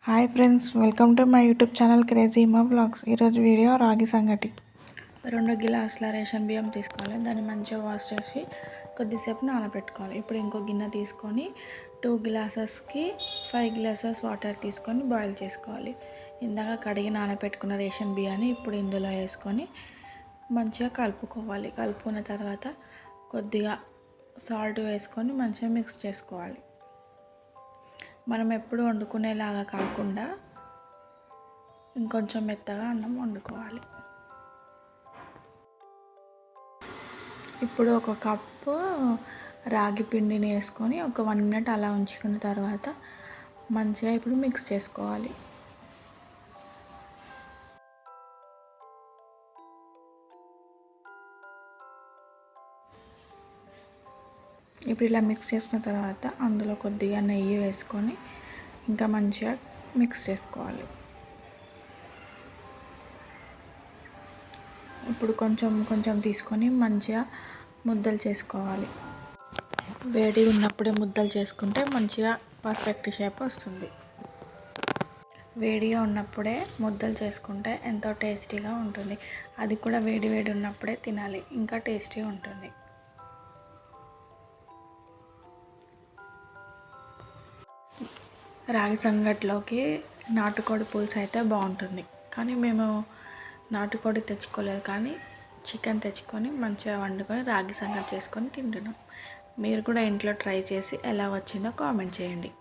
Hi friends, welcome to my YouTube channel crazy మా vlogs. ఈరోజు video రాగి సంగటి. 2 గ్లాసుల రేషన్ బియ్యం తీసుకోవాలి. దాన్ని మంచిగా వాష్ చేసి కొద్దిసేపు నానబెట్టుకోవాలి. ఇప్పుడు ఇంకో గిన్నె తీసుకొని 2 గ్లాసెస్కి 5 గ్లాసెస్ వాటర్ తీసుకొని బాయిల్ చేసుకోవాలి. ఇందాక కడిగి నానబెట్టుకున్న రేషన్ బియ్యాన్ని ఇప్పుడు ఇందులో వేసుకొని మంచిగా కలుపుకోవాలి. కలుపుకున్న తర్వాత కొద్దిగా సాల్ట్ వేసుకొని మంచిగా మిక్స్ చేసుకోవాలి. మనం ఎప్పుడు వండుకునేలాగా కాకుండా ఇంకొంచెం మెత్తగా అన్నం వండుకోవాలి. ఇప్పుడు ఒక కప్పు రాగి పిండిని వేసుకొని ఒక 1 మినిట్ అలా ఉంచుకున్న తర్వాత మంచిగా ఇప్పుడు మిక్స్ చేసుకోవాలి. ఇప్పుడు ఇలా మిక్స్ చేసుకున్న తర్వాత అందులో కొద్దిగా నెయ్యి వేసుకొని ఇంకా మంచిగా మిక్స్ చేసుకోవాలి. ఇప్పుడు కొంచెం తీసుకొని మంచిగా ముద్దలు చేసుకోవాలి. వేడి ఉన్నప్పుడే ముద్దలు చేసుకుంటే మంచిగా పర్ఫెక్ట్ షేప్ వస్తుంది. వేడిగా ఉన్నప్పుడే ముద్దలు చేసుకుంటే ఎంతో టేస్టీగా ఉంటుంది. అది కూడా వేడి ఉన్నప్పుడే తినాలి, ఇంకా టేస్టీగా ఉంటుంది. రాగి సంగట్లోకి నాటుకోడి పులుసు అయితే బాగుంటుంది. కానీ మేము నాటుకోడి తెచ్చుకోలేదు, కానీ చికెన్ తెచ్చుకొని మంచిగా వండుకొని రాగి సంగటి చేసుకొని తింటున్నాం. మీరు కూడా ఇంట్లో ట్రై చేసి ఎలా వచ్చిందో కామెంట్ చేయండి.